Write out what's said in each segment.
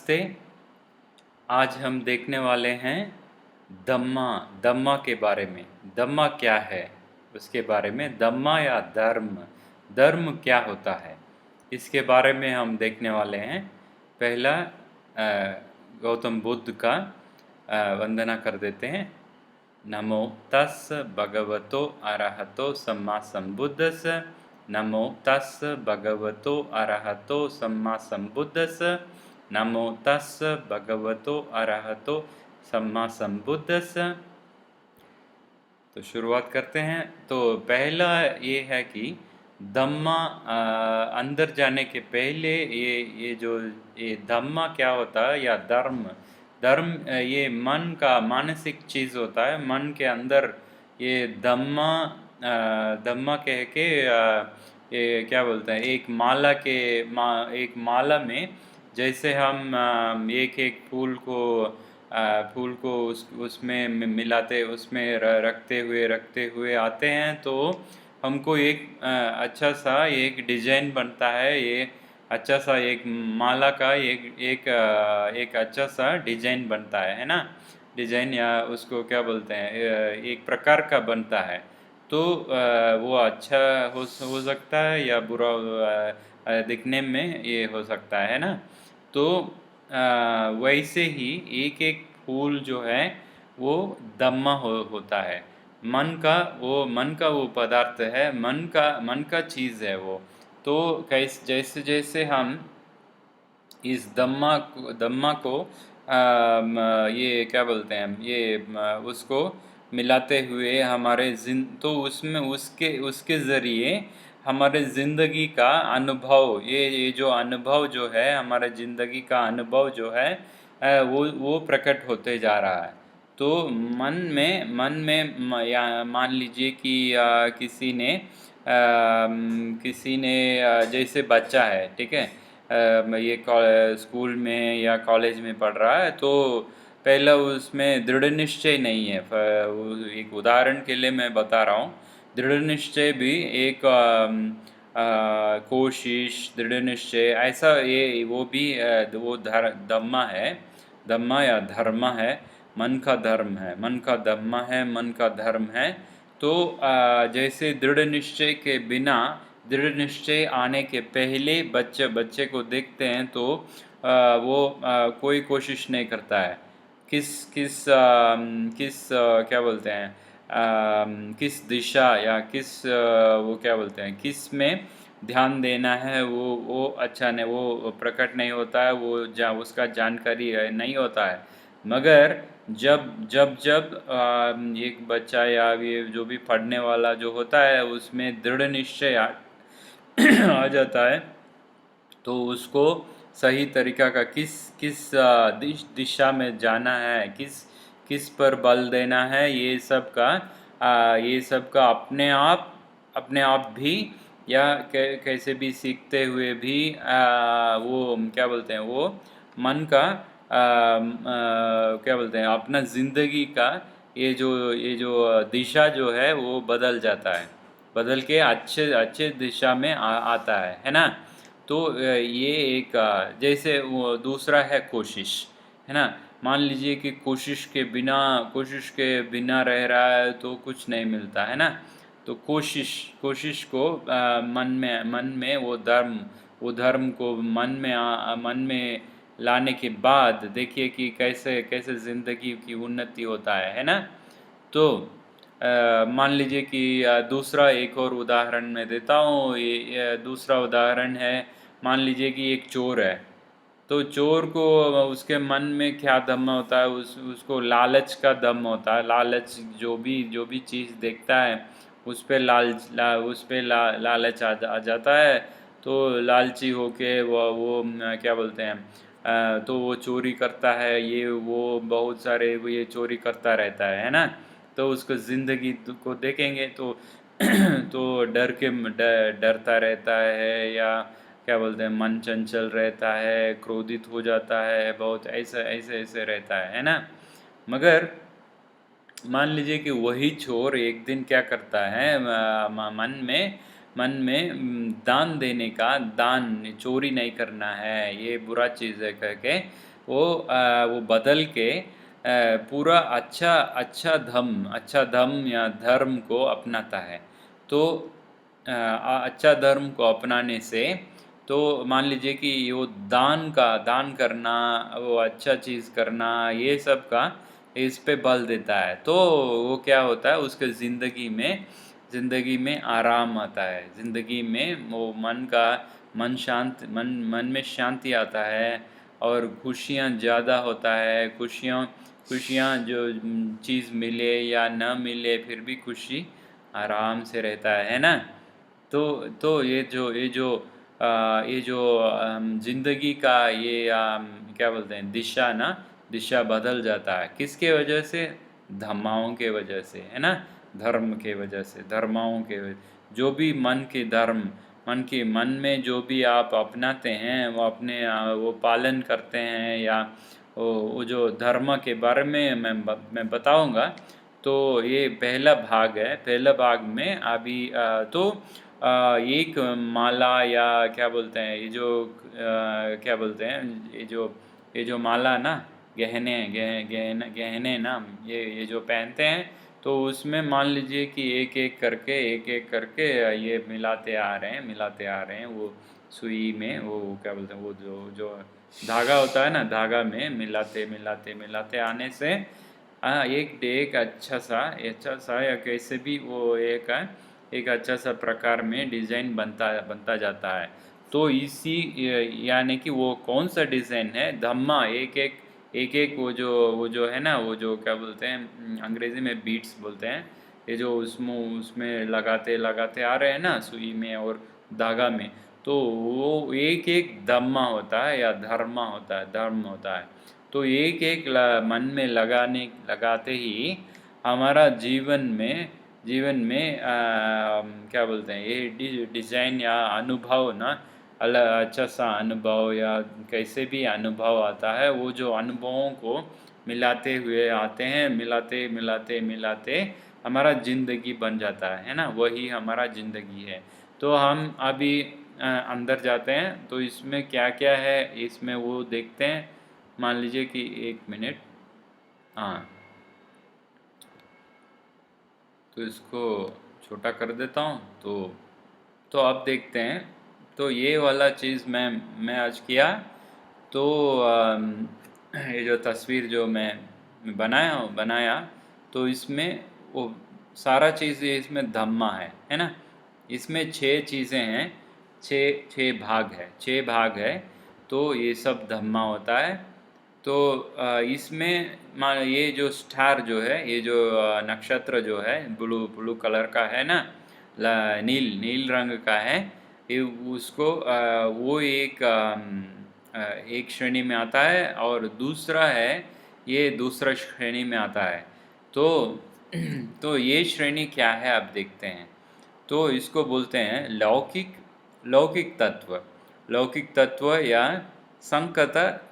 नमस्ते। आज हम देखने वाले हैं धम्मा धम्मा के बारे में। धम्मा क्या है उसके बारे में। धम्मा या धर्म, धर्म क्या होता है इसके बारे में हम देखने वाले हैं। पहला गौतम बुद्ध का वंदना कर देते हैं। नमो तस् भगवतो अरहतो सम्मा सम्बुद्धस्स। नमो तस् भगवतो अरहतो सम्मा सम्बुद्धस्स। नमो तस् भगवतो अरहतो सम्मा सम्बुद्धस्स। तो शुरुआत करते हैं। तो पहला ये है कि धम्मा, अंदर जाने के पहले ये धम्मा क्या होता है या धर्म। धर्म ये मन का मानसिक चीज़ होता है। मन के अंदर ये धम्मा, धम्मा कह के ये क्या बोलते हैं, एक माला में जैसे हम एक एक फूल को उसमें मिलाते, उसमें रखते हुए आते हैं तो हमको एक अच्छा सा एक डिजाइन बनता है। ये अच्छा सा एक माला का एक अच्छा सा डिजाइन बनता है ना। डिजाइन या उसको क्या बोलते हैं, एक प्रकार का बनता है। तो वो अच्छा हो सकता है या बुरा दिखने में ये हो सकता है ना। तो वैसे ही एक एक फूल जो है वो धम्मा होता है। मन का वो पदार्थ है, मन का चीज़ है वो। तो जैसे जैसे हम इस धम्मा को ये क्या बोलते हैं, उसको मिलाते हुए तो उसमें उसके उसके ज़रिए हमारे ज़िंदगी का अनुभव, ये जो अनुभव जो है, हमारे ज़िंदगी का अनुभव जो है वो प्रकट होते जा रहा है। तो मन में या मान लीजिए कि किसी ने जैसे बच्चा है, ठीक है, ये स्कूल में या कॉलेज में पढ़ रहा है तो पहला उसमें दृढ़ निश्चय नहीं है। एक उदाहरण के लिए मैं बता रहा हूँ। दृढ़ निश्चय भी एक कोशिश, दृढ़ निश्चय ऐसा, ये वो भी वो धम्मा है। धम्मा या धर्म है, मन का धर्म है, मन का धम्मा है, मन का धर्म है। तो जैसे दृढ़ निश्चय के बिना, दृढ़ निश्चय आने के पहले बच्चे को देखते हैं तो वो कोई कोशिश नहीं करता है। किस किस क्या बोलते हैं, किस दिशा या वो क्या बोलते हैं, किस में ध्यान देना है, वो अच्छा नहीं, वो प्रकट नहीं होता है, वो उसका जानकारी नहीं होता है। मगर जब जब जब एक बच्चा या ये जो भी पढ़ने वाला जो होता है उसमें दृढ़ निश्चय आ जाता है तो उसको सही तरीका का किस किस दिशा में जाना है, किस किस पर बल देना है, ये सब का अपने आप भी या कैसे भी सीखते हुए भी वो क्या बोलते हैं, वो मन का क्या बोलते हैं, अपना ज़िंदगी का ये जो दिशा जो है वो बदल जाता है, बदल के अच्छे अच्छे दिशा में आता है ना। तो ये एक जैसे वो दूसरा है कोशिश, है ना। मान लीजिए कि कोशिश के बिना रह रहा है तो कुछ नहीं मिलता है ना। तो कोशिश को मन में वो धर्म को मन में लाने के बाद देखिए कि कैसे कैसे ज़िंदगी की उन्नति होता है ना। तो मान लीजिए कि दूसरा एक और उदाहरण मैं देता हूँ। ये दूसरा उदाहरण है, मान लीजिए कि एक चोर है। तो चोर को उसके मन में क्या दम होता है, उसको लालच का दम होता है। लालच जो भी चीज़ देखता है उस पे लालच आ जाता है। तो लालची होके वो क्या बोलते हैं, तो वो चोरी करता है। ये वो बहुत सारे ये चोरी करता रहता है ना। तो उसको ज़िंदगी को देखेंगे तो तो डरता रहता है, या क्या बोलते हैं, मन चंचल रहता है, क्रोधित हो जाता है, बहुत ऐसे रहता है ना। मगर मान लीजिए कि वही चोर एक दिन क्या करता है, मन में दान देने का, दान चोरी नहीं करना है, ये बुरा चीज़ है कह के वो बदल के पूरा अच्छा अच्छा धम्म या धर्म को अपनाता है। तो अच्छा धर्म को अपनाने से तो मान लीजिए कि वो दान करना, वो अच्छा चीज़ करना, ये सब का इस पे बल देता है। तो वो क्या होता है, उसके ज़िंदगी में आराम आता है, ज़िंदगी में वो मन में शांति आता है, और खुशियाँ ज़्यादा होता है। खुशियाँ जो चीज़ मिले या न मिले, फिर भी खुशी आराम से रहता है ना। तो ये जो ज़िंदगी का ये क्या बोलते हैं, दिशा बदल जाता है। किसके वजह से? धर्माओं के वजह से, है ना। धर्म के वजह से, धर्माओं के वजह, जो भी मन में जो भी आप अपनाते हैं, वो वो पालन करते हैं, या वो जो धर्म के बारे में मैं बताऊंगा। तो ये पहला भाग है। पहला भाग में अभी एक माला, या क्या बोलते हैं, क्या बोलते हैं, ये जो माला ना, गहने ना, ये जो पहनते हैं, तो उसमें मान लीजिए कि एक एक करके ये मिलाते आ रहे हैं, वो सुई में, वो क्या बोलते हैं, वो जो धागा होता है ना, धागा में मिलाते मिलाते मिलाते आने से एक अच्छा सा या कैसे भी वो एक अच्छा सा प्रकार में डिज़ाइन बनता जाता है। तो यानी कि वो कौन सा डिज़ाइन है, धम्मा, एक वो जो है ना, वो जो क्या बोलते हैं, अंग्रेज़ी में बीट्स बोलते हैं। ये जो उसमें लगाते लगाते आ रहे हैं ना, सुई में और धागा में, तो वो एक एक धम्मा होता है, या धर्म होता है। तो मन में लगाते ही हमारा जीवन में क्या बोलते हैं, ये डिज़ाइन या अनुभव ना, अच्छा सा अनुभव या कैसे भी अनुभव आता है। वो जो अनुभवों को मिलाते हुए आते हैं, मिलाते मिलाते मिलाते हमारा ज़िंदगी बन जाता है ना, वही हमारा ज़िंदगी है। तो हम अभी अंदर जाते हैं, तो इसमें क्या क्या है, इसमें वो देखते हैं। मान लीजिए कि 1 मिनट, हाँ, तो इसको छोटा कर देता हूँ। तो अब देखते हैं। तो ये वाला चीज़ मैं आज किया। तो ये जो तस्वीर जो मैं बनाया, तो इसमें वो सारा चीज़ ये इसमें धम्मा है ना। इसमें 6 चीज़ें हैं, छः भाग है। तो ये सब धम्मा होता है। तो इसमें ये जो स्टार जो है, ये जो नक्षत्र जो है, ब्लू ब्लू कलर का है ना, नील रंग का है। ये उसको वो एक श्रेणी में आता है, और दूसरा है, ये दूसरा श्रेणी में आता है। तो तो ये श्रेणी क्या है, आप देखते हैं। तो इसको बोलते हैं लौकिक तत्व या संकत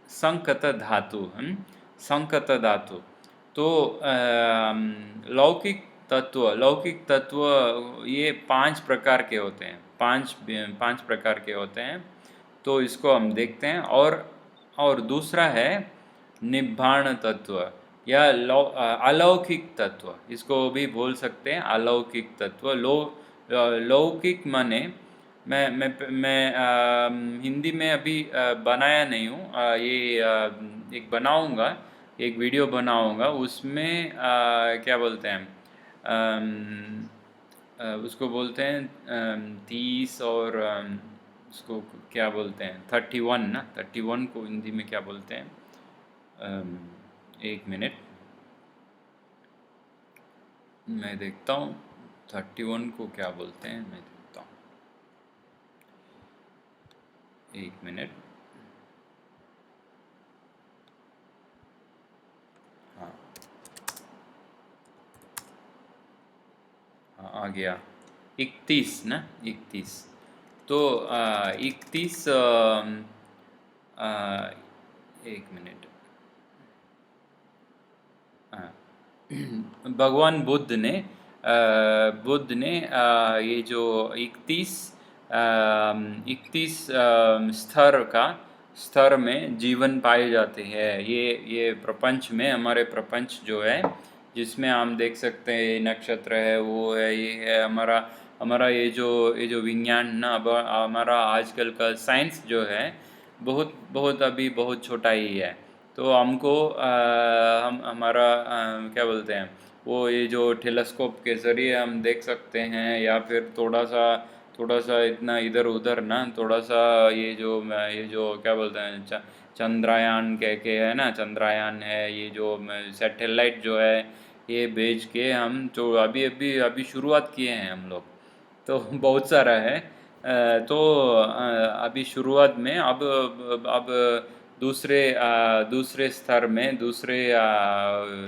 संकत धातु। तो लौकिक तत्व ये 5 प्रकार के होते हैं, पांच प्रकार के होते हैं। तो इसको हम देखते हैं। और दूसरा है निब्बाण तत्व, या अलौकिक तत्व, इसको भी बोल सकते हैं अलौकिक तत्व। लौकिक माने, मैं हिंदी में अभी बनाया नहीं हूँ। ये एक बनाऊँगा, एक वीडियो बनाऊँगा, उसमें क्या बोलते हैं, उसको बोलते हैं 30, और उसको क्या बोलते हैं, 31 ना, 31 को हिंदी में क्या बोलते हैं, 1 मिनट मैं देखता हूँ, 31 को क्या बोलते हैं, मैं देखता हूँ, 1 मिनट। हाँ, हाँ, आ गया, 31 ना, 31। तो 31, 1 मिनट। हाँ, भगवान बुद्ध ने ये जो 31 स्तर का स्तर में जीवन पाए जाते हैं। ये प्रपंच में, हमारे प्रपंच जो है जिसमें हम देख सकते हैं नक्षत्र है, वो है, ये है हमारा हमारा ये जो विज्ञान ना, अब हमारा आजकल का साइंस जो है बहुत बहुत अभी बहुत छोटा ही है। तो हमको हम हमारा क्या बोलते हैं, वो ये जो टेलीस्कोप के ज़रिए हम देख सकते हैं, या फिर थोड़ा सा इतना इधर उधर ना, थोड़ा सा ये जो क्या बोलते हैं, चंद्रयान कह के है ना, चंद्रयान है, ये जो सैटेलाइट जो है, ये भेज के हम जो अभी अभी अभी शुरुआत किए हैं हम लोग। तो बहुत सारा है। तो अभी शुरुआत में, अब दूसरे स्तर में, दूसरे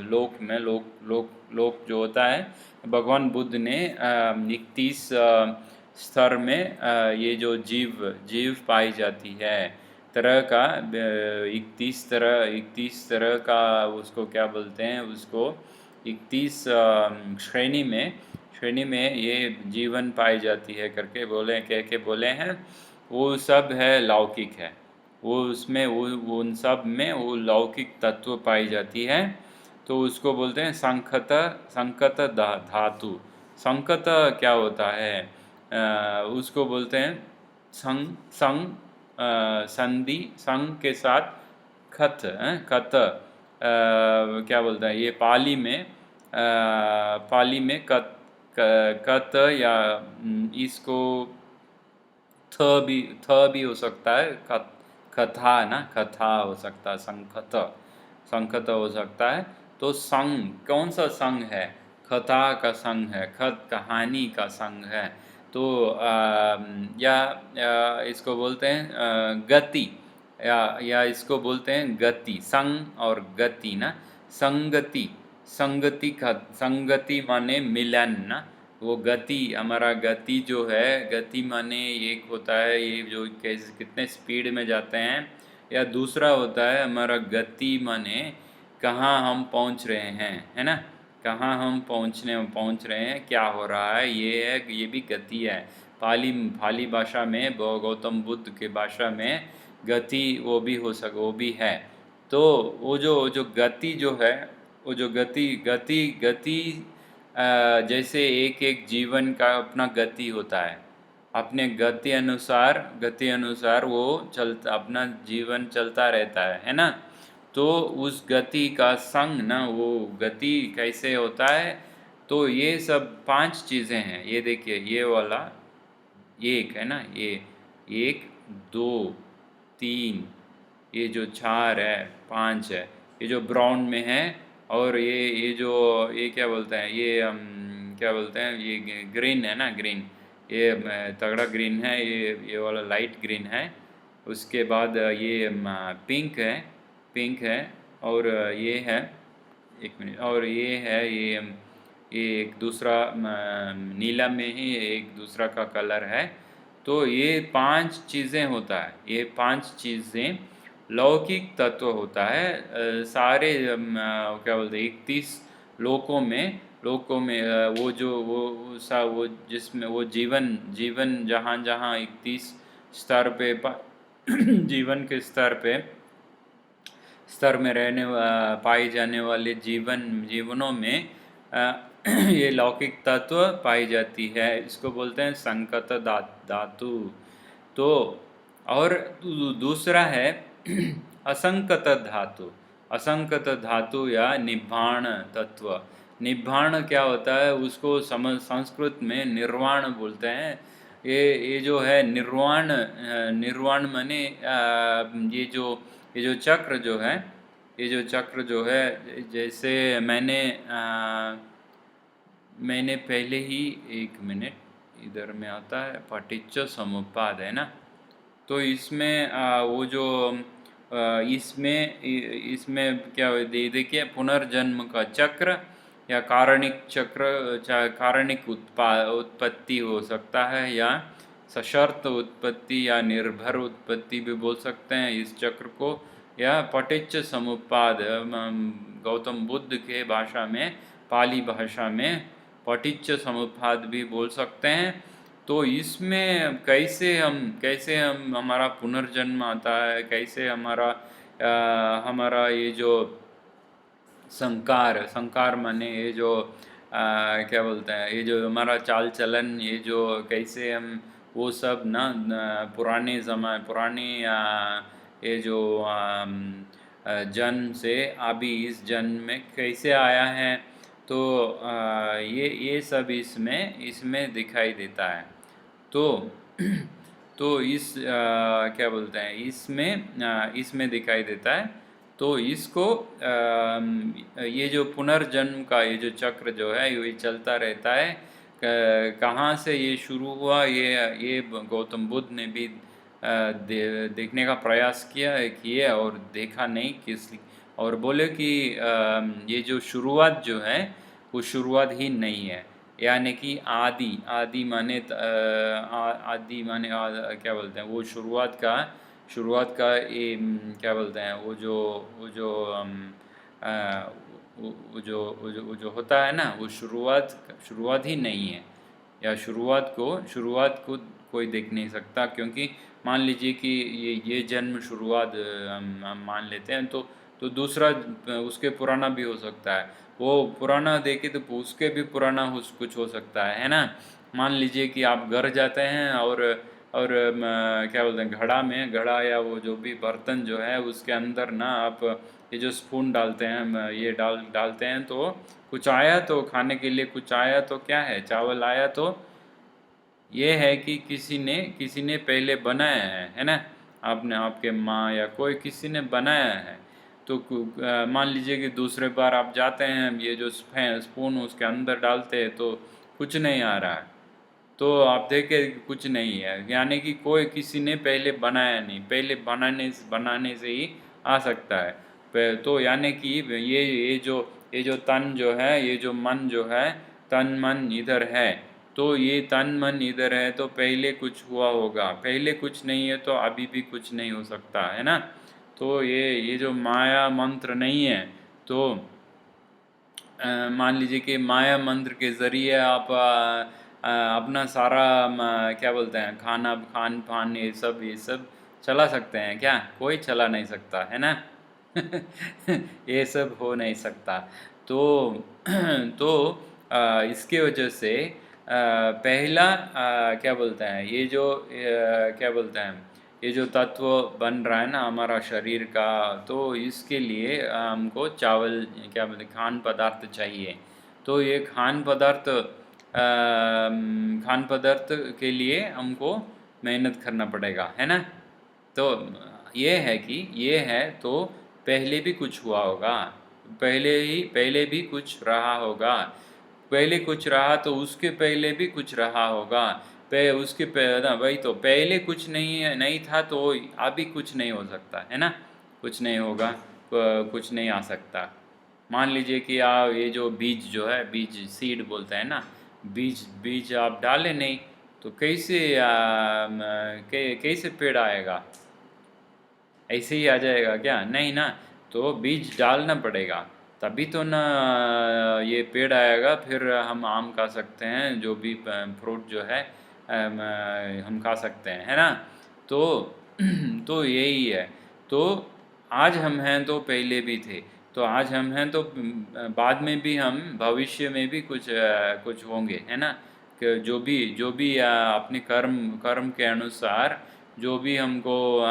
लोक में, लोक जो होता है, भगवान बुद्ध ने 31 स्तर में ये जो जीव पाई जाती है तरह का, 31 तरह का, उसको क्या बोलते हैं, उसको 31 श्रेणी में ये जीवन पाई जाती है करके बोले, कह के बोले हैं। वो सब है लौकिक है, वो उसमें वो उन सब में वो लौकिक तत्व पाई जाती है। तो उसको बोलते हैं संकत धातु। संकत क्या होता है, उसको बोलते हैं संग संधि, संग के साथ खत, खत क्या बोलता है, ये पाली में कत या इसको थ भी हो सकता है, कथा ना, कथा हो सकता है, संखत हो सकता है। तो संग कौन सा संग है, कथा का संग है, खत कहानी का संग है। तो या इसको बोलते हैं गति, या इसको बोलते हैं गति, संग और गति ना, संगति। संगति माने मिलन ना, वो गति, हमारा गति जो है, गति माने एक होता है ये जो कैसे कितने स्पीड में जाते हैं, या दूसरा होता है हमारा गति माने कहाँ हम पहुँच रहे हैं, है ना, कहाँ हम पहुँच रहे हैं, क्या हो रहा है, ये भी गति है। पाली भाषा में, गौतम बुद्ध के भाषा में गति वो भी है। तो वो जो गति जो है, वो जो गति जैसे एक एक जीवन का अपना गति होता है, अपने गति अनुसार वो चलता, अपना जीवन चलता रहता है ना। तो उस गति का संग ना, वो गति कैसे होता है, तो ये सब 5 चीज़ें हैं। ये देखिए, ये वाला एक है ना, ये 1 2 3, ये जो 4 है, 5 है, ये जो ब्राउन में है, और ये क्या बोलते हैं, ये क्या बोलते हैं, ये ग्रीन है ना, ग्रीन, ये तगड़ा ग्रीन है, ये वाला लाइट ग्रीन है। उसके बाद ये पिंक है, और ये है, एक मिनट, और ये है, ये एक दूसरा नीला में ही एक दूसरा का कलर है। तो ये 5 चीज़ें होता है, ये 5 चीज़ें लौकिक तत्व होता है। सारे क्या बोलते हैं, 31 लोकों में वो जिसमें वो जीवन जहाँ जहाँ 31 स्तर पे जीवन के स्तर में पाई जाने वाले जीवनों में ये लौकिक तत्व पाई जाती है। इसको बोलते हैं संकत धातु। तो और दूसरा है असंकत धातु। असंकत धातु या निब्बाण तत्व। निब्बाण क्या होता है, उसको संस्कृत में निर्वाण बोलते हैं। ये जो है निर्वाण माने ये जो चक्र जो है, जैसे मैंने पहले ही, एक मिनट, इधर में आता है पटिच्च समुप्पाद है ना। तो इसमें वो जो इसमें क्या देखिए, पुनर्जन्म का चक्र या कारणिक उत्पत्ति हो सकता है, या सशर्त उत्पत्ति या निर्भर उत्पत्ति भी बोल सकते हैं इस चक्र को, या पटिच्च समुप्पाद। गौतम बुद्ध के भाषा में, पाली भाषा में पटिच्च समुप्पाद भी बोल सकते हैं। तो इसमें कैसे हम हमारा पुनर्जन्म आता है, कैसे हमारा ये जो संकार माने ये जो क्या बोलते हैं, ये जो हमारा चाल चलन, ये जो कैसे हम वो सब ना पुरानी ये जो जन्म से अभी इस जन्म में कैसे आया है, तो ये सब इसमें दिखाई देता है। तो तो क्या बोलते हैं, इसमें दिखाई देता है। तो इसको ये जो पुनर्जन्म का ये जो चक्र जो है ये चलता रहता है। कहाँ से ये शुरू हुआ, ये गौतम बुद्ध ने भी देखने का प्रयास किए और देखा नहीं किसी, और बोले कि ये जो शुरुआत जो है वो शुरुआत ही नहीं है, यानी कि आदि आदि माने आदि माने क्या बोलते हैं, वो शुरुआत का ये क्या बोलते हैं, अ, वो जो होता है ना, वो शुरुआत ही नहीं है, या शुरुआत को कोई देख नहीं सकता। क्योंकि मान लीजिए कि ये जन्म शुरुआत हम मान लेते हैं, तो दूसरा उसके पुराना भी हो सकता है। वो पुराना देखे तो उसके भी पुराना कुछ हो सकता है ना। मान लीजिए कि आप घर जाते हैं और क्या बोलते हैं, घड़ा या वो जो भी बर्तन जो है उसके अंदर ना आप ये जो स्पून डालते हैं, ये डालते हैं, तो कुछ आया, तो खाने के लिए कुछ आया, तो क्या है, चावल आया। तो ये है कि किसी ने पहले बनाया है ना। आपने, आपके माँ या कोई किसी ने बनाया है। तो मान लीजिए कि दूसरे बार आप जाते हैं, ये जो स्पून उसके अंदर डालते हैं, तो कुछ नहीं आ रहा है। तो आप देखें कुछ नहीं है, यानी कि कोई किसी ने पहले बनाया नहीं, पहले बनाने से ही आ सकता है। तो यानी कि ये जो तन जो है, ये जो मन जो है, तन मन इधर है, तो ये तन मन इधर है, तो पहले कुछ हुआ होगा, पहले कुछ नहीं है तो अभी भी कुछ नहीं हो सकता है ना। तो ये जो माया मंत्र नहीं है, तो मान लीजिए कि माया मंत्र के ज़रिए आप अपना सारा क्या बोलते हैं, खान पान ये सब चला सकते हैं क्या? कोई चला नहीं सकता है ना। ये सब हो नहीं सकता। तो तो इसके वजह से पहला क्या बोलते हैं, ये जो क्या बोलते हैं, ये जो तत्व बन रहा है ना हमारा शरीर का, तो इसके लिए हमको चावल, क्या बोलते हैं, खान पदार्थ चाहिए। तो ये खान पदार्थ के लिए हमको मेहनत करना पड़ेगा, है ना। तो ये है, तो पहले भी कुछ हुआ होगा, पहले भी कुछ रहा होगा, पहले कुछ रहा तो उसके पहले भी कुछ रहा होगा। वही तो, पहले कुछ नहीं था तो अभी कुछ नहीं हो सकता है ना, कुछ नहीं होगा, कुछ नहीं आ सकता। मान लीजिए कि आप ये जो बीज जो है, बीज सीड बोलते हैं ना, बीज बीज आप डाले नहीं, तो कैसे पेड़ आएगा? ऐसे ही आ जाएगा क्या? नहीं ना। तो बीज डालना पड़ेगा, तभी तो ना ये पेड़ आएगा, फिर हम आम खा सकते हैं, जो भी फ्रूट जो है हम खा सकते हैं, है ना। तो तो यही है। तो आज हम हैं तो पहले भी थे, तो आज हम हैं तो बाद में भी हम, भविष्य में भी कुछ होंगे, है ना। कि जो भी अपने कर्म के अनुसार जो भी हमको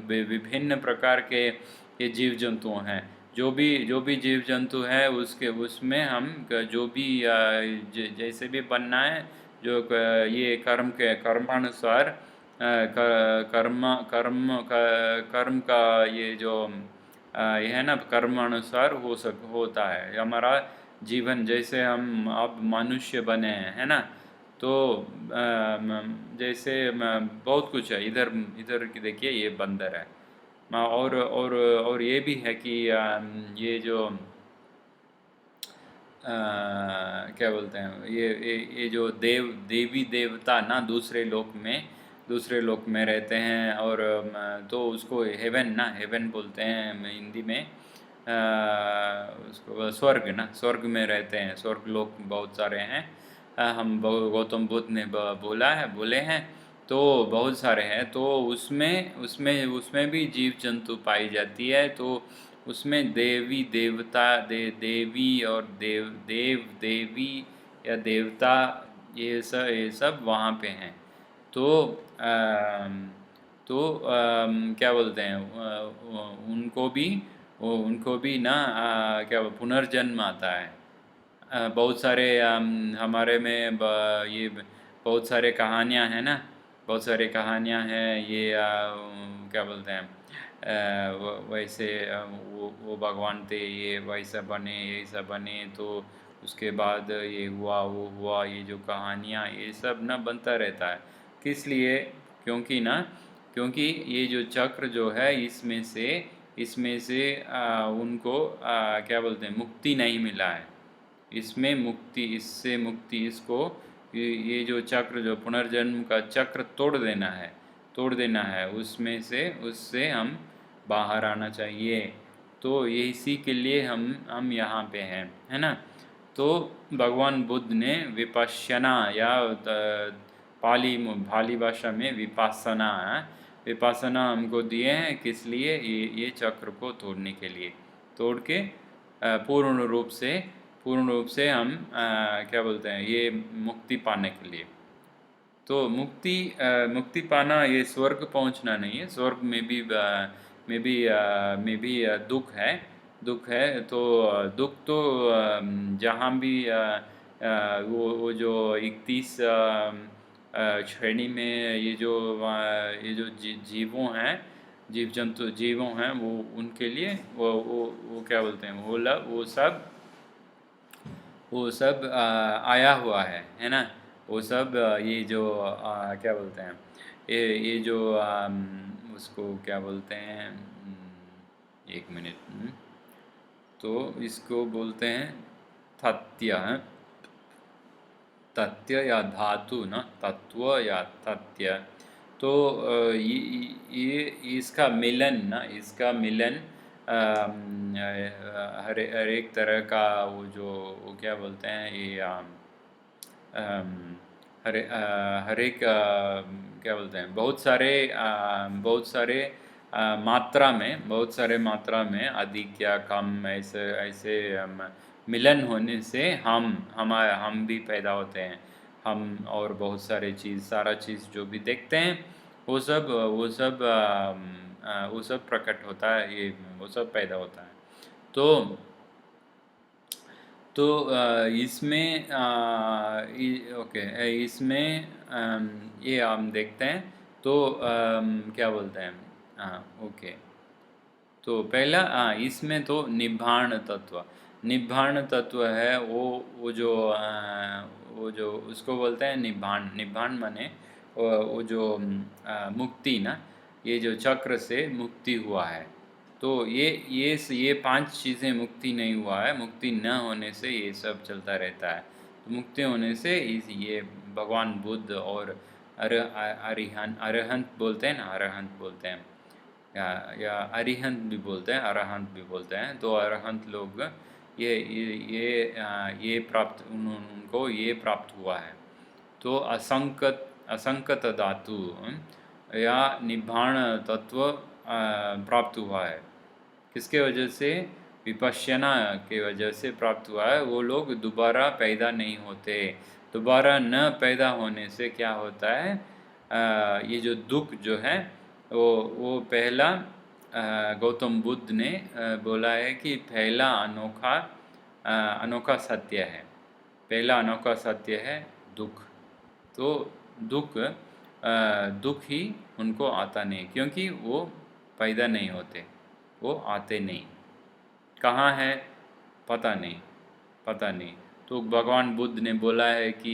विभिन्न प्रकार के ये जीव जंतु हैं, जो भी जीव जंतु है उसमें हम जो भी जैसे भी बनना है, जो ये कर्मानुसार कर्म का ये जो ये है ना, कर्मानुसार होता है हमारा जीवन। जैसे हम अब मनुष्य बने हैं, है ना। तो जैसे बहुत कुछ है, इधर इधर की देखिए, ये बंदर है। और ये भी है कि ये जो क्या बोलते हैं, ये जो देवी देवता ना दूसरे लोक में रहते हैं, और तो उसको हेवन ना, हेवन बोलते हैं हिंदी में। उसको स्वर्ग ना, स्वर्ग में रहते हैं, स्वर्ग लोक बहुत सारे हैं। हम गौतम बुद्ध ने बोले हैं, तो बहुत सारे हैं। तो उसमें उसमें उसमें भी जीव जंतु पाई जाती है। तो उसमें देवी देवता देवी और देव देवी या देवता, ये सब वहाँ पे हैं। तो अम, क्या बोलते हैं, उनको भी ना क्या पुनर्जन्म आता है। बहुत सारे हमारे में ये बहुत सारे कहानियाँ हैं ना, बहुत सारे कहानियाँ हैं। ये क्या बोलते हैं, वैसे वो भगवान थे, ये वैसा बने, ऐसा बने, तो उसके बाद ये हुआ, वो हुआ, ये जो कहानियाँ ये सब ना बनता रहता है। किस लिए? क्योंकि ये जो चक्र जो है, इसमें से उनको क्या बोलते हैं, मुक्ति नहीं मिला है। इसमें मुक्ति, इससे मुक्ति, इसको ये जो चक्र, जो पुनर्जन्म का चक्र तोड़ देना है उससे हम बाहर आना चाहिए। तो ये इसी के लिए हम यहाँ पे हैं, है ना। तो भगवान बुद्ध ने विपश्यना या पाली भाषा में विपासना हमको दिए हैं। किस लिए? ये चक्र को तोड़ने के लिए, तोड़ के पूर्ण रूप से हम क्या बोलते हैं, ये मुक्ति पाने के लिए। तो मुक्ति पाना, ये स्वर्ग पहुंचना नहीं है। स्वर्ग में भी दुख है। तो दुख तो जहाँ भी वो जो 31 श्रेणी में ये जो जीवों हैं, वो उनके लिए वो क्या बोलते हैं, वो सब आया हुआ है ना। वो सब ये जो क्या बोलते हैं, ये जो उसको क्या बोलते हैं, एक मिनट। तो इसको बोलते हैं तथ्य, तथ्य या धातु ना, तत्व या तथ्य। तो ये इसका मिलन हर एक तरह का, वो क्या बोलते हैं, ये हर एक क्या बोलते हैं, बहुत सारे मात्रा में अधिक या कम, ऐसे ऐसे मिलन होने से हम भी पैदा होते हैं। हम और बहुत सारा चीज़ जो भी देखते हैं, वो सब प्रकट होता है, ये वो सब पैदा होता है। तो इसमें ओके, इसमें ये हम देखते हैं। तो क्या बोलते हैं, ओके। तो पहला, इसमें तो निब्बाण तत्व है। वो जो उसको बोलते हैं निब्बाण माने वो जो मुक्ति ना, ये जो चक्र से मुक्ति हुआ है। तो ये 5 चीज़ें मुक्ति नहीं हुआ है। मुक्ति न होने से ये सब चलता रहता है। तो मुक्ति होने से ये भगवान बुद्ध और अरहंत बोलते हैं ना, अरहंत बोलते हैं, या अरिहंत भी बोलते हैं, अरहंत भी बोलते हैं। तो अरहंत लोग ये प्राप्त, उनको ये प्राप्त हुआ है। तो असंकत धातु या निब्बाण तत्व प्राप्त हुआ है। किसके वजह से? विपश्यना के वजह से प्राप्त हुआ है। वो लोग दोबारा पैदा नहीं होते। दोबारा न पैदा होने से क्या होता है, ये जो दुख जो है, वो पहला गौतम बुद्ध ने बोला है कि पहला अनोखा सत्य है। पहला अनोखा सत्य है दुख। तो दुख ही उनको आता नहीं, क्योंकि वो पैदा नहीं होते, वो आते नहीं। कहाँ है? पता नहीं। तो भगवान बुद्ध ने बोला है कि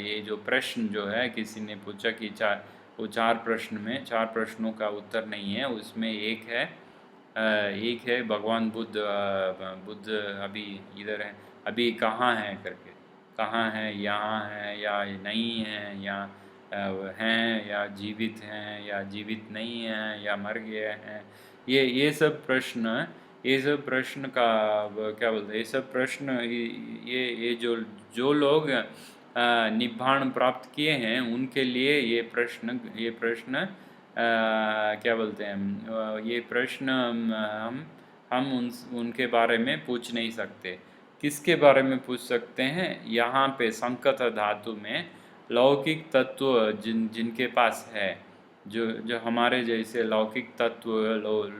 ये जो प्रश्न जो है, किसी ने पूछा कि चार प्रश्नों का उत्तर नहीं है। उसमें एक है भगवान बुद्ध अभी इधर है, अभी कहाँ है करके, कहाँ है, यहाँ है या नहीं है, या हैं या जीवित हैं या जीवित नहीं हैं या मर गए हैं। ये सब प्रश्न का क्या बोलते हैं, ये सब प्रश्न, ये जो लोग निब्बाण प्राप्त किए हैं उनके लिए ये प्रश्न क्या बोलते हैं ये प्रश्न हम उनके बारे में पूछ नहीं सकते। किसके बारे में पूछ सकते हैं? यहाँ पे संकत धातु में लौकिक तत्व जिनके पास है, जो जो हमारे जैसे लौकिक तत्व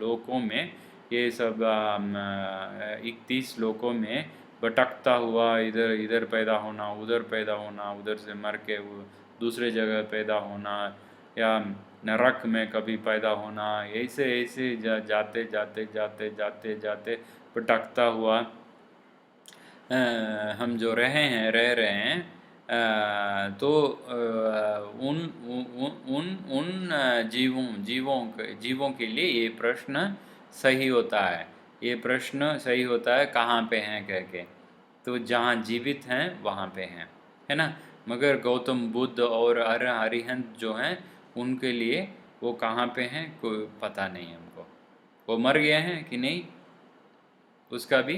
लोकों में, ये सब 31 लोकों में भटकता हुआ इधर इधर पैदा होना, उधर पैदा होना, उधर से मर के दूसरे जगह पैदा होना, या नरक में कभी पैदा होना, ऐसे ऐसे जाते जाते जाते जाते जाते भटकता हुआ हम जो रह रहे हैं, तो उन उन उन जीवों के लिए ये प्रश्न सही होता है। ये प्रश्न सही होता है कहाँ पे हैं कह के। तो जहाँ जीवित हैं वहाँ पे हैं, है ना। मगर गौतम बुद्ध और अरिहंत जो हैं उनके लिए वो कहाँ पे हैं कोई पता नहीं हमको। वो मर गए हैं कि नहीं उसका भी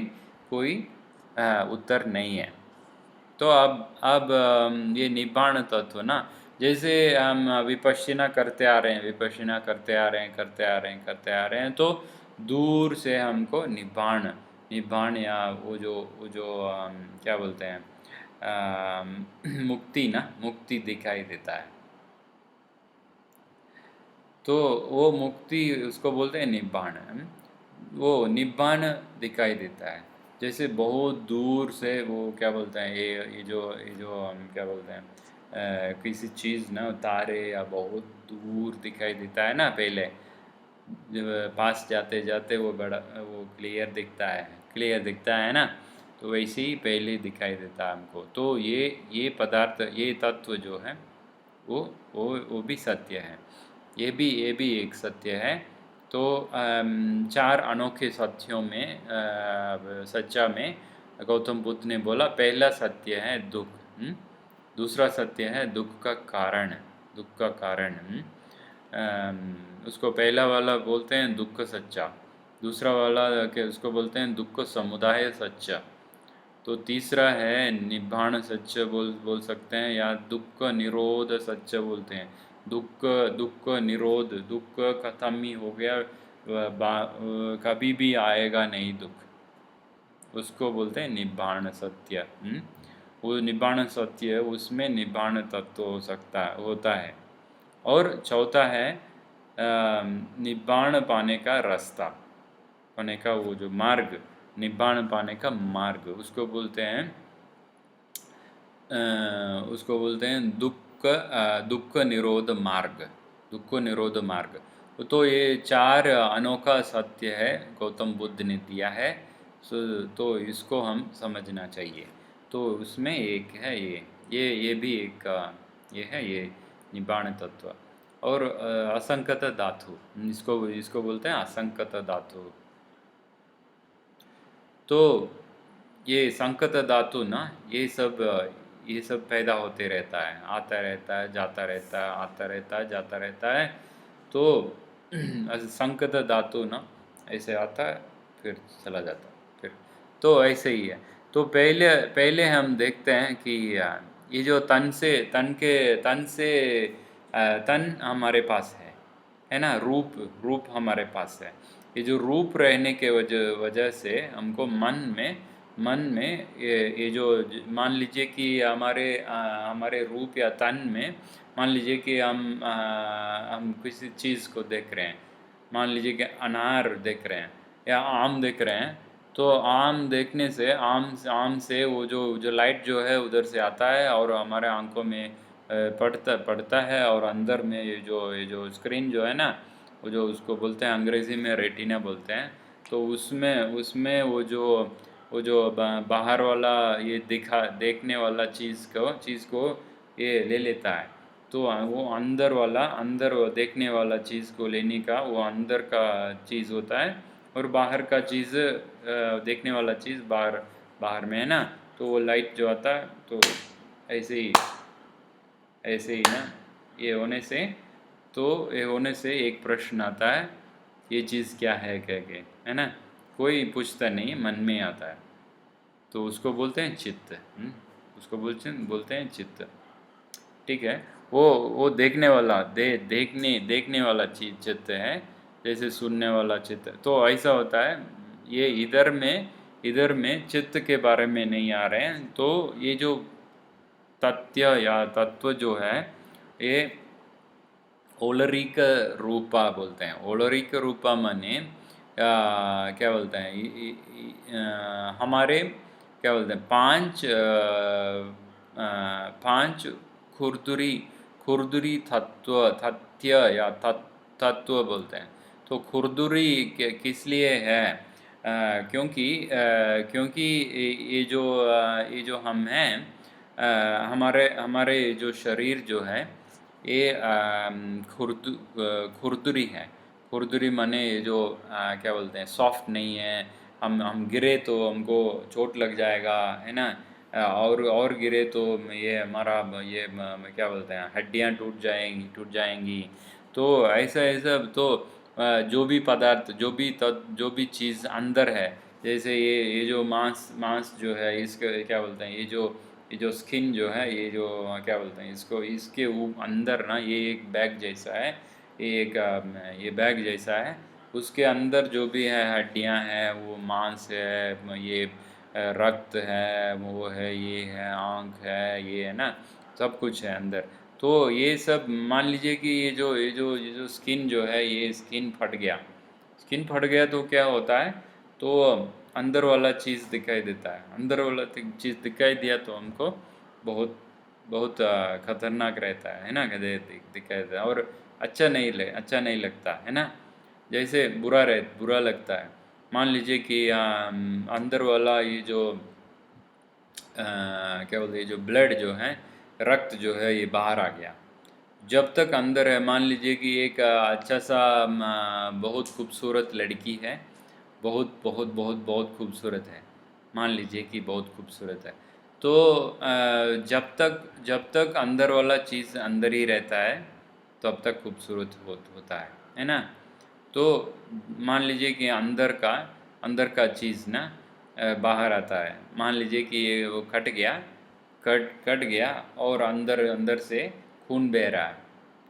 कोई उत्तर नहीं है। तो अब ये निब्बाण तत्व ना, जैसे हम विपश्यना करते आ रहे हैं, विपश्यना करते आ रहे हैं, करते आ रहे हैं, तो दूर से हमको निब्बाण या वो जो क्या बोलते हैं मुक्ति दिखाई देता है। तो वो मुक्ति उसको बोलते हैं निब्बाण। वो निब्बाण दिखाई देता है। जैसे बहुत दूर से वो क्या बोलते हैं ये जो हम क्या बोलते हैं किसी चीज़ ना तारे या बहुत दूर दिखाई देता है ना, पहले जब पास जाते जाते वो क्लियर दिखता है ना, तो वैसे ही पहले दिखाई देता है हमको। तो ये पदार्थ, ये तत्व जो है वो भी सत्य है। ये भी एक सत्य है। तो 4 अनोखे सत्यों में सच्चा में गौतम बुद्ध ने बोला पहला सत्य है दुख, दूसरा सत्य है दुख का कारण। उसको पहला वाला बोलते हैं दुख सच्चा, दूसरा वाला के उसको बोलते हैं दुख समुदाय सच्चा, तो तीसरा है निब्बाण सच्च बोल सकते हैं, या दुख निरोध सच्च बोलते हैं। दुख निरोध, दुख खत्म ही हो गया, कभी भी आएगा नहीं दुख, उसको बोलते हैं निब्बाण सत्य। वो निब्बाण सत्य है, उसमें निब्बाण तत्व होता है। और चौथा है निब्बाण पाने का रास्ता, पाने का वो जो मार्ग, निब्बाण पाने का मार्ग, उसको बोलते हैं दुख निरोध मार्ग। तो ये 4 अनोखा सत्य है गौतम बुद्ध ने दिया है। तो इसको हम समझना चाहिए। तो उसमें एक है ये भी एक ये निब्बाण तत्व। और असंकत धातु, इसको बोलते हैं असंकत धातु। तो ये संकत धातु ना, ये सब पैदा होते रहता है, आता रहता है, जाता रहता है, आता रहता है, जाता रहता है। तो संकत धातु ना ऐसे आता है फिर चला जाता है फिर, तो ऐसे ही है। तो पहले हम देखते हैं कि ये जो तन हमारे पास है ना, रूप हमारे पास है। ये जो रूप रहने के वजह से हमको मन में ये जो मान लीजिए कि हमारे रूप या तन में, मान लीजिए कि हम किसी चीज़ को देख रहे हैं, मान लीजिए कि अनार देख रहे हैं या आम देख रहे हैं, तो आम देखने से आम से वो जो लाइट जो है उधर से आता है और हमारे आंखों में पड़ता है, और अंदर में ये जो स्क्रीन जो है ना, वो जो उसको बोलते हैं अंग्रेज़ी में रेटिना बोलते हैं। तो उसमें वो जो बाहर वाला ये देखने वाला चीज़ को ये ले लेता है। तो वो अंदर वो देखने वाला चीज़ को लेने का वो अंदर का चीज़ होता है, और बाहर का चीज़ देखने वाला चीज़ बाहर में है ना। तो वो लाइट जो आता है, तो ऐसे ही ना ये होने से एक प्रश्न आता है, ये चीज़ क्या है कह के, है ना। कोई पूछता नहीं, मन में आता है, तो उसको बोलते हैं चित्त। उसको बोलते हैं चित्त। ठीक है, वो देखने वाला देखने वाला चीज चित्त है, जैसे सुनने वाला चित्त। तो ऐसा होता है, ये इधर में चित्त के बारे में नहीं आ रहे हैं। तो ये जो तथ्य या तत्व जो है, ये ओलरिक रूपा बोलते हैं। ओलरिक रूपा माने क्या बोलते हैं, हमारे क्या बोलते हैं, पांच खुरदुरी खुरदुरी तथ्य या तत्व बोलते हैं। तो खुरदुरी किस लिए है? क्योंकि ये जो हम हैं, हमारे हमारे जो शरीर जो है, ये खुरदुरी है। खुरदुरी माने ये जो क्या बोलते हैं, सॉफ्ट नहीं है। हम गिरे तो हमको चोट लग जाएगा, है ना। और गिरे तो ये हमारा ये क्या बोलते हैं, हड्डियाँ टूट जाएंगी। तो ऐसा ऐसा तो जो भी पदार्थ, जो भी चीज़ अंदर है, जैसे ये जो मांस जो है, इसके क्या बोलते हैं, ये जो स्किन जो है, ये जो क्या बोलते हैं इसको, इसके अंदर ना ये एक बैग जैसा है। ये बैग जैसा है। उसके अंदर जो भी है, हड्डियां हैं, वो मांस है, ये रक्त है, वो है, ये है, आँख है, ये है ना, सब कुछ है अंदर। तो ये सब मान लीजिए कि ये जो स्किन जो है, ये स्किन फट गया तो क्या होता है, तो अंदर वाला चीज़ दिखाई देता है। अंदर वाला चीज़ दिखाई दिया तो हमको बहुत बहुत खतरनाक रहता है ना, दिखाई देता है। और अच्छा नहीं लगता है ना। जैसे बुरा लगता है। मान लीजिए कि अंदर वाला ये जो क्या बोलते हैं, जो ब्लड जो है, रक्त जो है, ये बाहर आ गया। जब तक अंदर है, मान लीजिए कि एक अच्छा सा बहुत खूबसूरत लड़की है, बहुत बहुत बहुत बहुत खूबसूरत है, मान लीजिए कि बहुत खूबसूरत है। तो जब तक अंदर वाला चीज़ अंदर ही रहता है, तब तक खूबसूरत होता है ना। तो मान लीजिए कि अंदर का चीज़ ना बाहर आता है। मान लीजिए कि ये वो कट गया और अंदर अंदर से खून बह रहा है,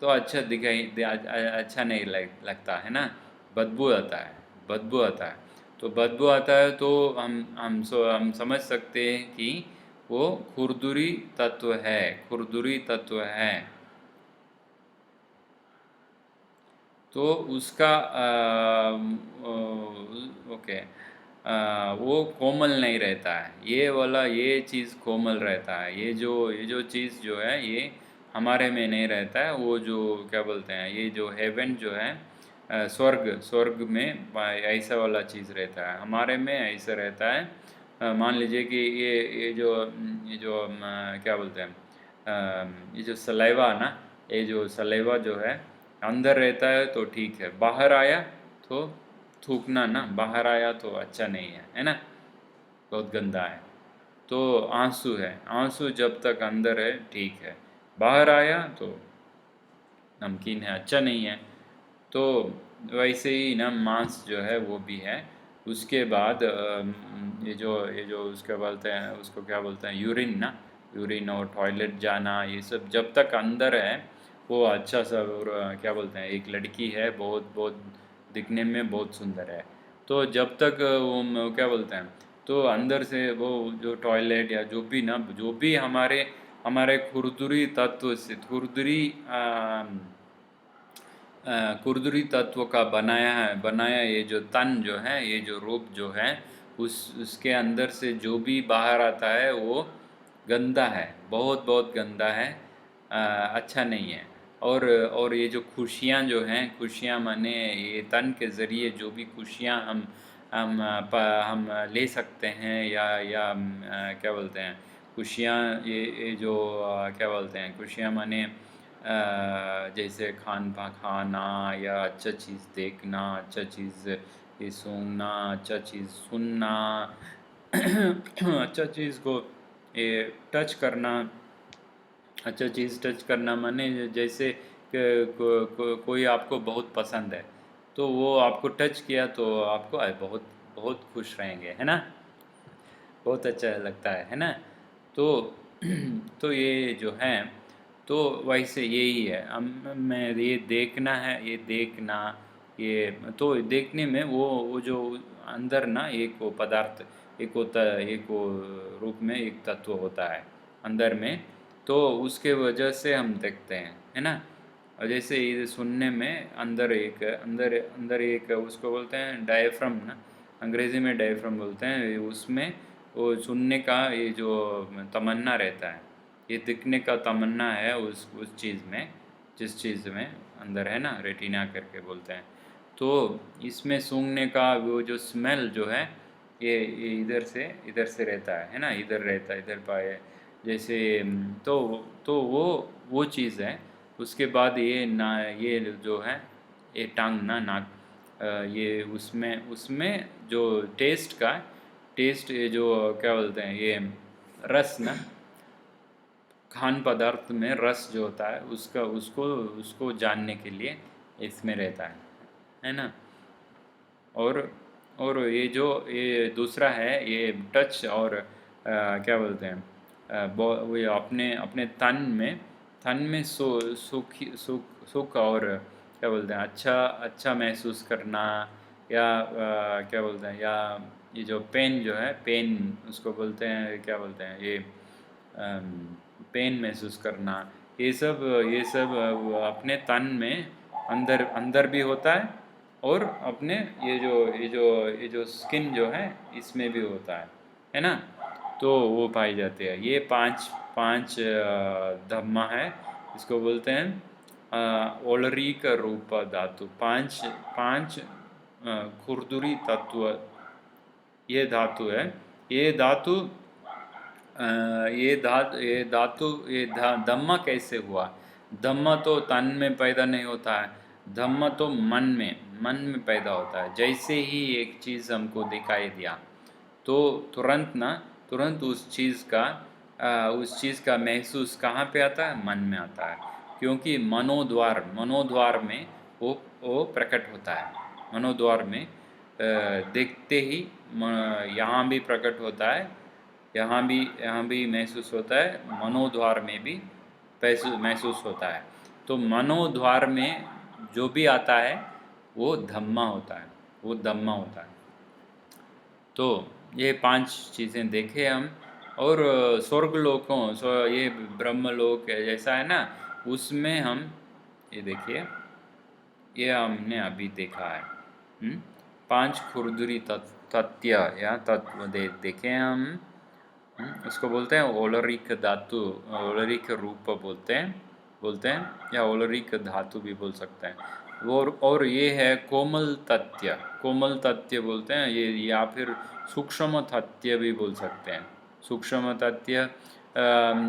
तो अच्छा नहीं लगता है ना। बदबू आता है बदबू आता है। तो बदबू आता है तो हम समझ सकते हैं कि वो खुरदुरी तत्व है। तो उसका ओके, वो कोमल नहीं रहता है। ये चीज़ कोमल रहता है। ये जो चीज़ जो है, ये हमारे में नहीं रहता है। वो जो क्या बोलते हैं, ये जो हेवन जो है, स्वर्ग में ऐसा वाला चीज़ रहता है। हमारे में ऐसा रहता है। मान लीजिए कि ये जो क्या बोलते हैं, ये जो सलाइवा ना, ये जो सलाइवा जो है अंदर रहता है तो ठीक है, बाहर आया तो थूकना ना, बाहर आया तो अच्छा नहीं है ना, बहुत गंदा है। तो आंसू जब तक अंदर है ठीक है, बाहर आया तो नमकीन है, अच्छा नहीं है। तो वैसे ही ना मांस जो है वो भी है। उसके बाद ये जो उसके बोलते हैं, उसको क्या बोलते हैं, यूरिन ना, यूरिन और टॉयलेट जाना, ये सब जब तक अंदर है वो अच्छा सा। और क्या बोलते हैं, एक लड़की है, बहुत बहुत दिखने में बहुत सुंदर है। तो जब तक क्या बोलते हैं, तो अंदर से वो जो टॉयलेट या जो भी ना, जो भी हमारे हमारे खुरदुरी तत्व से कुर्दुरी तत्व का बनाया ये जो तन जो है, ये जो रूप जो है, उसके अंदर से जो भी बाहर आता है वो गंदा है, बहुत बहुत गंदा है, अच्छा नहीं है। और ये जो खुशियाँ जो हैं, खुशियाँ माने ये तन के ज़रिए जो भी खुशियाँ हम ले सकते हैं, या क्या बोलते हैं, खुशियाँ, ये जो क्या बोलते हैं, खुशियाँ माने जैसे खाना, या अच्छा चीज़ देखना, अच्छा चीज़ ये सूंघना, अच्छा चीज़ सुनना, अच्छा चीज़ को ये टच करना। अच्छा चीज़ टच करना माने जैसे कोई आपको बहुत पसंद है, तो वो आपको टच किया तो आपको बहुत बहुत खुश रहेंगे, है ना, बहुत अच्छा लगता है ना। तो तो ये जो है, तो वैसे यही है। मैं ये देखना है, ये देखना, ये तो देखने में वो जो अंदर ना एक वो पदार्थ, एक वो रूप में एक तत्व होता है अंदर में, तो उसके वजह से हम देखते हैं, है ना। और जैसे ये सुनने में अंदर एक उसको बोलते हैं डायफ्राम ना, अंग्रेज़ी में डायफ्राम बोलते हैं। उसमें वो सुनने का ये जो तमन्ना रहता है, ये दिखने का तमन्ना है उस चीज़ में, जिस चीज़ में अंदर है ना, रेटिना करके बोलते हैं। तो इसमें सूंघने का वो जो स्मेल जो है, ये इधर से रहता है ना, इधर रहता है, इधर पाए जैसे। तो वो चीज़ है। उसके बाद ये ना, ये जो है ये टांग ना, नाक, ये उसमें उसमें जो टेस्ट, ये जो क्या बोलते हैं, ये रस ना, खान पदार्थ में रस जो होता है उसका, उसको उसको जानने के लिए इसमें रहता है ना। और ये दूसरा है, ये टच और क्या बोलते हैं, वो अपने अपने तन में सुख और क्या बोलते हैं, अच्छा महसूस करना, या क्या बोलते हैं, या ये जो पेन जो है, पेन उसको बोलते हैं, क्या बोलते हैं, ये पेन महसूस करना, ये सब अपने तन में अंदर अंदर भी होता है, और अपने ये जो स्किन जो है इसमें भी होता है ना। तो वो पाई जाती है। ये पांच पांच धम्मा है, इसको बोलते हैं ओलरीक रूप धातु। पांच पांच खुरदुरी तत्व ये धातु है। ये धातु धम्मा कैसे हुआ? धम्मा तो तन में पैदा नहीं होता है, धम्मा तो मन में पैदा होता है। जैसे ही एक चीज़ हमको दिखाई दिया, तो तुरंत उस चीज़ का महसूस कहाँ पे आता है? मन में आता है। क्योंकि मनोद्वार में वो प्रकट होता है। मनोद्वार में देखते ही यहाँ भी प्रकट होता है, यहाँ भी महसूस होता है, मनोद्वार में भी महसूस होता है। तो मनोद्वार में जो भी आता है वो धम्मा होता है, वो धम्मा होता है। तो ये पांच चीज़ें देखे हम। और स्वर्ग लोकों, ये ब्रह्मलोक जैसा है ना, उसमें हम ये देखिए, ये हमने अभी देखा है। पांच खुरदुरी तथ्य या तत्व देखे हम। उसको बोलते हैं ओलरिक धातु, ओलरिक रूप बोलते हैं, या ओलरिक धातु भी बोल सकते हैं। और ये है कोमल तथ्य बोलते हैं ये, या फिर सूक्ष्म तथ्य भी बोल सकते हैं। सूक्ष्म तथ्य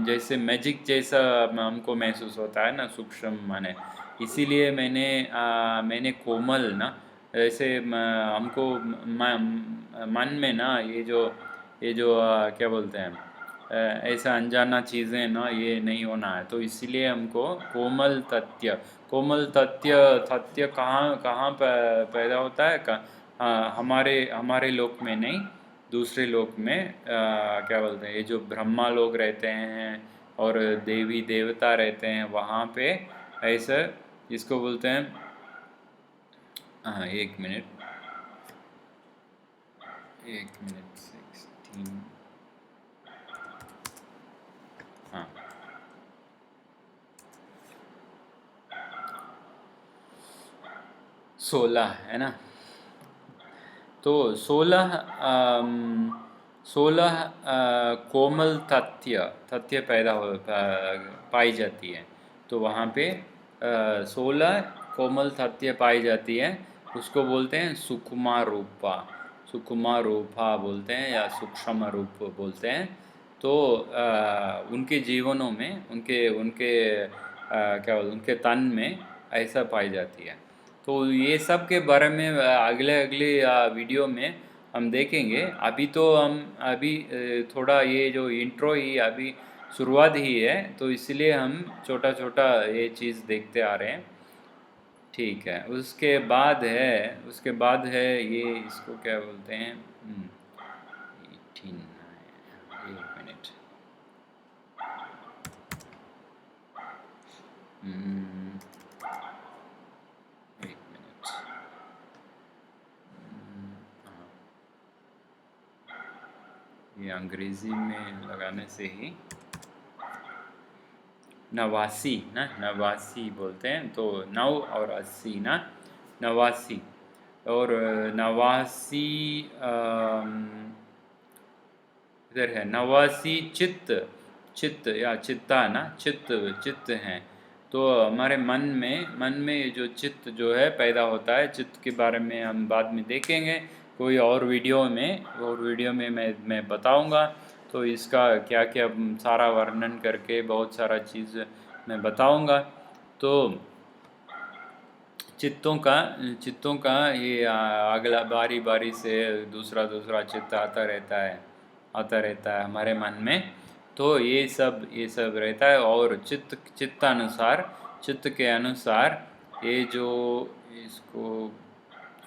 जैसे मैजिक जैसा हमको महसूस होता है ना, सूक्ष्म माने। इसीलिए मैंने कोमल ना, जैसे हमको मन में ना ये जो क्या बोलते हैं, ऐसा अनजाना चीज़ें ना ये नहीं होना है। तो इसीलिए हमको कोमल तथ्य कहाँ कहाँ पैदा होता है, हमारे हमारे लोक में नहीं, दूसरे लोक में क्या बोलते हैं, ये जो ब्रह्मा लोग रहते हैं और देवी देवता रहते हैं, वहाँ पे ऐसा इसको बोलते हैं। हाँ, एक मिनट 16। हाँ, 16 है ना। तो 16 कोमल तथ्य पाई जाती है। तो वहाँ पे 16 कोमल तथ्य पाई जाती है। उसको बोलते हैं सुकुमा रूपा बोलते हैं, या सूक्ष्म रूप बोलते हैं। तो उनके जीवनों में, उनके उनके क्या बोलते, उनके तन में ऐसा पाई जाती है। तो ये सब के बारे में अगले अगले वीडियो में हम देखेंगे। अभी थोड़ा ये जो इंट्रो ही अभी शुरुआत ही है, तो इसलिए हम छोटा छोटा ये चीज़ देखते आ रहे हैं। ठीक है। उसके बाद है ये, इसको क्या बोलते हैं, 18 एक मिनट, हम्म, एक मिनट। हाँ, ये अंग्रेजी में लगाने से ही नवासी ना, नवासी बोलते हैं, तो 9 और 80 ना, नवासी। और नवासी इधर है नवासी चित्त, चित्त या चित्ता ना, चित्त, चित्त हैं। तो हमारे मन में ये जो चित्त जो है पैदा होता है, चित्त के बारे में हम बाद में देखेंगे कोई और वीडियो में मैं बताऊंगा। तो इसका क्या क्या सारा वर्णन करके बहुत सारा चीज़ मैं बताऊंगा। तो चित्तों का ये अगला बारी बारी से दूसरा दूसरा चित्त आता रहता है हमारे मन में। तो ये सब रहता है, और चित्तानुसार, चित्त के अनुसार ये जो इसको,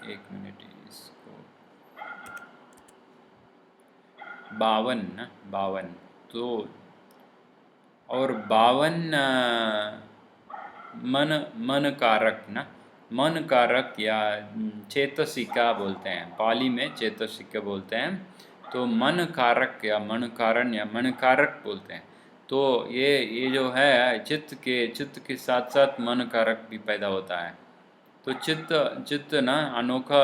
एक मिनट, इसको 52 ना, 52। तो और 52 मन मन कारक ना, मन कारक या चेतसिका बोलते हैं, पाली में चेतसिका बोलते हैं। तो मन कारक या मन कारण या मन कारक बोलते हैं। तो ये जो है चित्त के साथ साथ मन कारक भी पैदा होता है। तो चित्त चित्त ना अनोखा,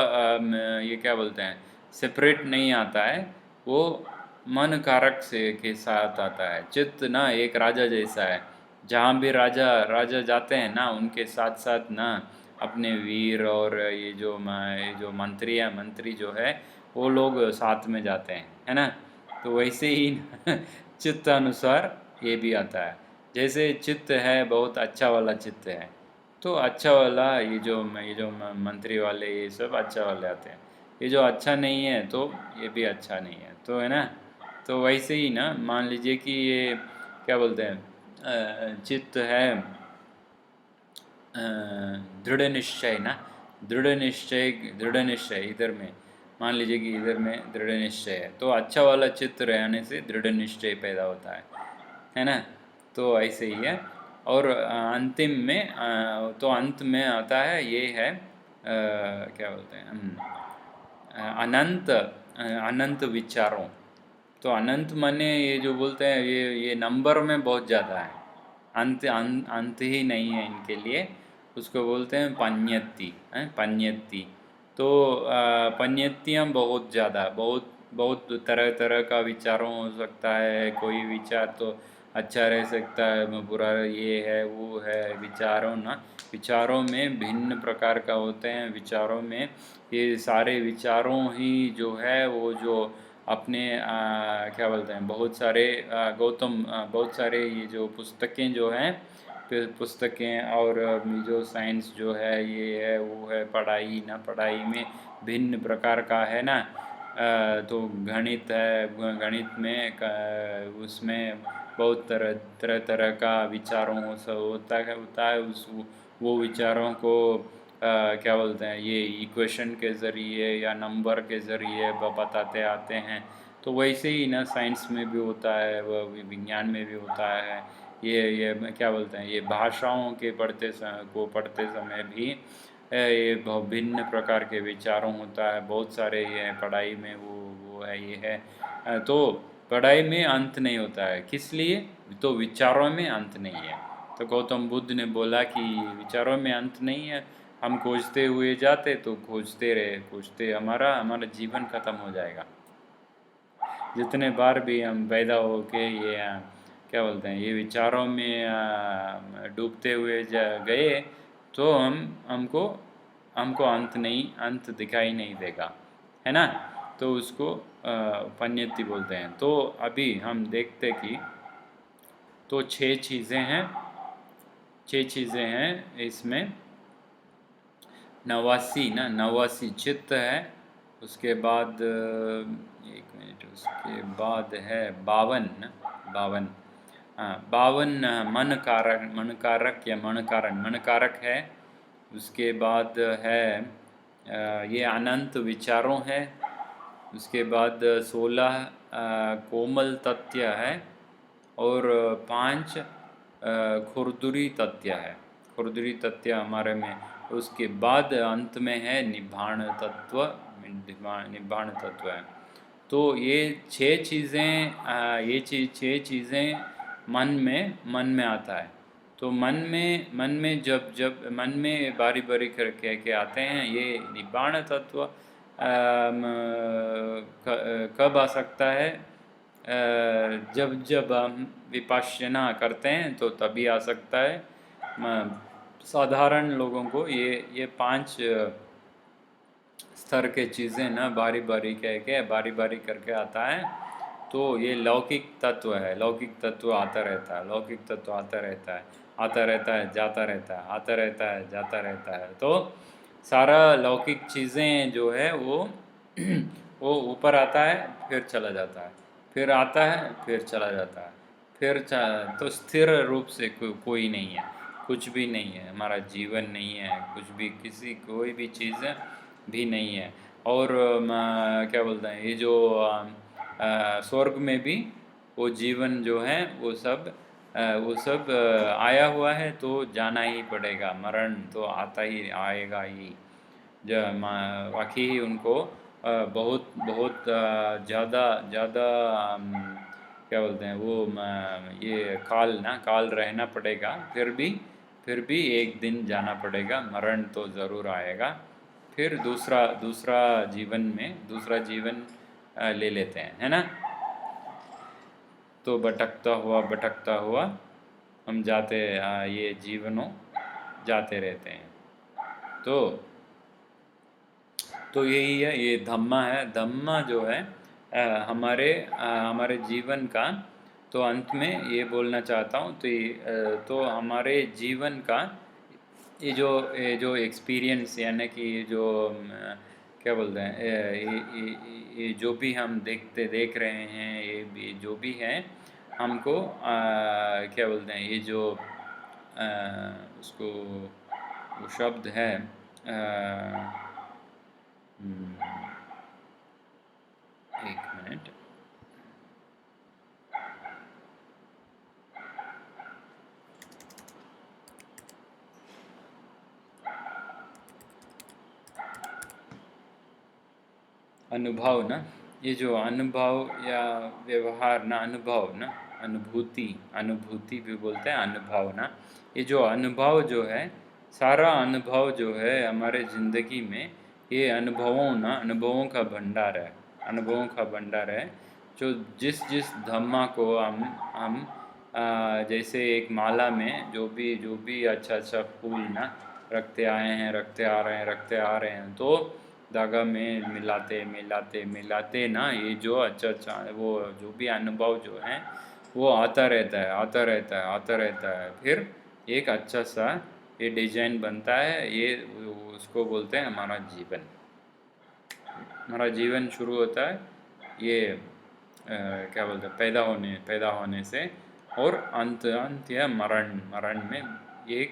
ये क्या बोलते हैं, सेपरेट नहीं आता है, वो मन कारक से के साथ आता है। चित्त ना एक राजा जैसा है, जहाँ भी राजा राजा जाते हैं ना, उनके साथ साथ ना अपने वीर और ये जो मंत्री जो है, वो लोग साथ में जाते हैं, है ना। तो वैसे ही चित्त अनुसार ये भी आता है। जैसे चित्त है बहुत अच्छा वाला चित्त है, तो अच्छा वाला ये जो मंत्री वाले ये सब अच्छा वाले आते हैं। ये जो अच्छा नहीं है तो ये भी अच्छा नहीं है, तो है ना। तो वैसे ही ना मान लीजिए कि ये क्या बोलते हैं, चित्त है दृढ़ निश्चय ना, दृढ़ निश्चय इधर में, मान लीजिए कि इधर में दृढ़ निश्चय है, तो अच्छा वाला चित्त रहने से दृढ़ निश्चय पैदा होता है ना। तो ऐसे ही है। और अंतिम में तो अंत में आता है, ये है क्या बोलते हैं, अनंत विचारों। तो अनंत माने ये जो बोलते हैं, ये नंबर में बहुत ज़्यादा है, अंत ही नहीं है इनके लिए। उसको बोलते हैं पन्यत्ति, पन्यत्ति। तो पन्यत्तियाँ बहुत ज़्यादा, बहुत बहुत तरह तरह का विचारों हो सकता है। कोई विचार तो अच्छा रह सकता है, बुरा ये है वो है, विचारों ना, विचारों में भिन्न प्रकार का होते हैं। विचारों में ये सारे विचारों ही जो है वो जो अपने क्या बोलते हैं, बहुत सारे बहुत सारे ये जो पुस्तकें जो हैं, पुस्तकें और जो साइंस जो है, ये है वो है, पढ़ाई ना, पढ़ाई में भिन्न प्रकार का है ना। तो गणित है, गणित में उसमें बहुत तरह तरह तरह का विचारों होता है वो विचारों को क्या बोलते हैं, ये इक्वेशन के ज़रिए या नंबर के ज़रिए बताते आते हैं। तो वैसे ही ना साइंस में भी होता है, वह विज्ञान में भी होता है। ये क्या बोलते हैं, ये भाषाओं के पढ़ते समय भी ये बहुत भिन्न प्रकार के विचारों होता है। बहुत सारे ये हैं पढ़ाई में, वो है ये है। तो पढ़ाई में अंत नहीं होता है, किस लिए, तो विचारों में अंत नहीं है। तो गौतम बुद्ध ने बोला कि विचारों में अंत नहीं है, हम खोजते हुए जाते तो खोजते रहे, खोजते हमारा हमारा जीवन खत्म हो जाएगा। जितने बार भी हम पैदा हो के ये क्या बोलते हैं, ये विचारों में डूबते हुए गए, तो हमको हमको अंत दिखाई नहीं देगा, है ना। तो उसको पन्यति बोलते हैं। तो अभी हम देखते कि तो 6 चीज़ें हैं इसमें। नवासी चित्त है। उसके बाद एक मिनट, उसके बाद है 52, हाँ 52 मन कारक या मन कारक है। उसके बाद है ये अनंत विचारों है। उसके बाद 16 कोमल तथ्य है। और 5 खुरदुरी तत्य है। खुरदुरी तत्य हमारे में, उसके बाद अंत में है निब्बाण तत्व। निब्बाण तत्व है। तो ये छह चीज़ें मन में आता है। तो मन में जब जब मन में बारी बारी करके के आते हैं, ये निब्बाण तत्व कब आ सकता है? जब जब हम विपश्यना करते हैं तो तभी आ सकता है। साधारण लोगों को ये 5 स्तर के चीज़ें ना बारी बारी बारी बारी करके आता है। तो ये लौकिक तत्व है। लौकिक तत्व आता रहता है, लौकिक तत्व आता रहता है, आता रहता है, जाता रहता है, आता रहता है, जाता रहता है। तो सारा लौकिक चीज़ें जो है वो वो ऊपर आता है, फिर चला जाता है, फिर आता है, फिर चला जाता है, तो स्थिर रूप से कोई नहीं है, कुछ भी नहीं है। हमारा जीवन नहीं है, कुछ भी, कोई भी चीज़ भी नहीं है। और क्या बोलते हैं, ये जो स्वर्ग में भी वो जीवन जो है वो सब आया हुआ है, तो जाना ही पड़ेगा। मरण तो आता ही आएगा ही। बाकी ही उनको बहुत बहुत ज़्यादा ज़्यादा क्या बोलते हैं वो ये काल रहना पड़ेगा। फिर भी एक दिन जाना पड़ेगा, मरण तो ज़रूर आएगा। फिर दूसरा जीवन ले लेते हैं, है ना। तो भटकता हुआ हम ये जीवनों जाते रहते हैं। तो यही है, ये धम्मा है। धम्मा जो है हमारे जीवन का, तो अंत में ये बोलना चाहता हूँ। तो हमारे जीवन का ये जो एक्सपीरियंस, यानी कि ये जो क्या बोलते हैं, ये जो भी हम देख रहे हैं, ये जो भी है हमको क्या बोलते हैं, ये जो उसको वो शब्द है एक मिनट। अनुभव ना, ये जो अनुभव या व्यवहार ना, अनुभव ना, अनुभूति भी बोलते हैं, अनुभव ना। ये जो अनुभव जो है, सारा अनुभव जो है हमारे ज़िंदगी में, ये अनुभवों का भंडार है। अनुभवों का भंडार है। जो जिस धम्मा को हम जैसे एक माला में जो भी अच्छा फूल ना रखते आए हैं, रखते आ रहे हैं, तो धागा में मिलाते ना, ये जो अच्छा वो जो भी अनुभव जो है वो आता रहता है। फिर एक अच्छा सा ये डिजाइन बनता है। ये उसको बोलते हैं हमारा जीवन। हमारा जीवन शुरू होता है ये क्या बोलते हैं, पैदा होने से, और अंत या मरण में एक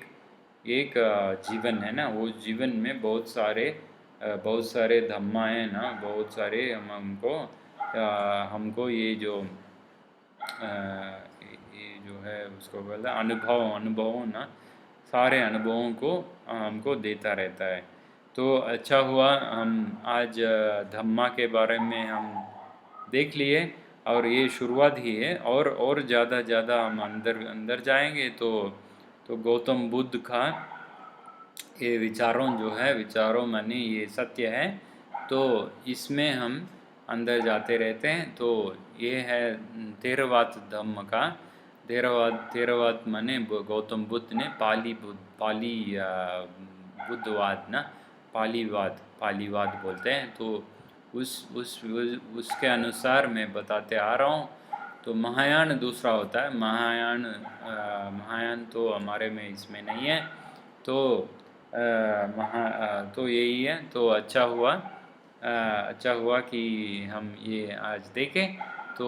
जीवन है ना। वो जीवन में बहुत सारे धम्मा है ना, बहुत सारे हमको ये जो है उसको बोलते हैं अनुभवों ना, सारे अनुभवों को हमको देता रहता है। तो अच्छा हुआ हम आज धम्मा के बारे में हम देख लिए, और ये शुरुआत ही है। और ज़्यादा हम अंदर जाएंगे तो गौतम बुद्ध का ये विचारों माने ये सत्य है। तो इसमें हम अंदर जाते रहते हैं। तो ये है थेरवाद धम्म का। थेरवाद माने गौतम बुद्ध ने पाली बुद्धवाद ना, पालीवाद बोलते हैं। तो उसके अनुसार मैं बताते आ रहा हूँ। तो महायान दूसरा होता है। महायान तो हमारे में इसमें नहीं है। तो तो यही है। तो अच्छा हुआ कि हम ये आज देखें। तो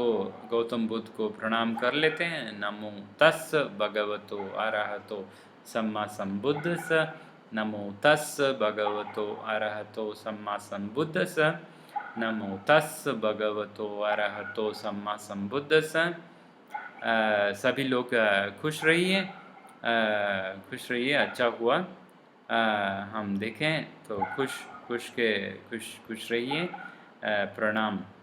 गौतम बुद्ध को प्रणाम कर लेते हैं। नमो तस् भगवतो अरहतो सम्मा संबुद्धस्स। नमो तस् भगवतो अरहतो सम्मा संबुद्धस्स। नमो तस् भगवतो अरहतो सम्मा संबुद्धस्स। सभी लोग खुश रहिए, खुश रहिए, अच्छा हुआ हम देखें तो खुश खुश के खुश खुश रहिए। प्रणाम।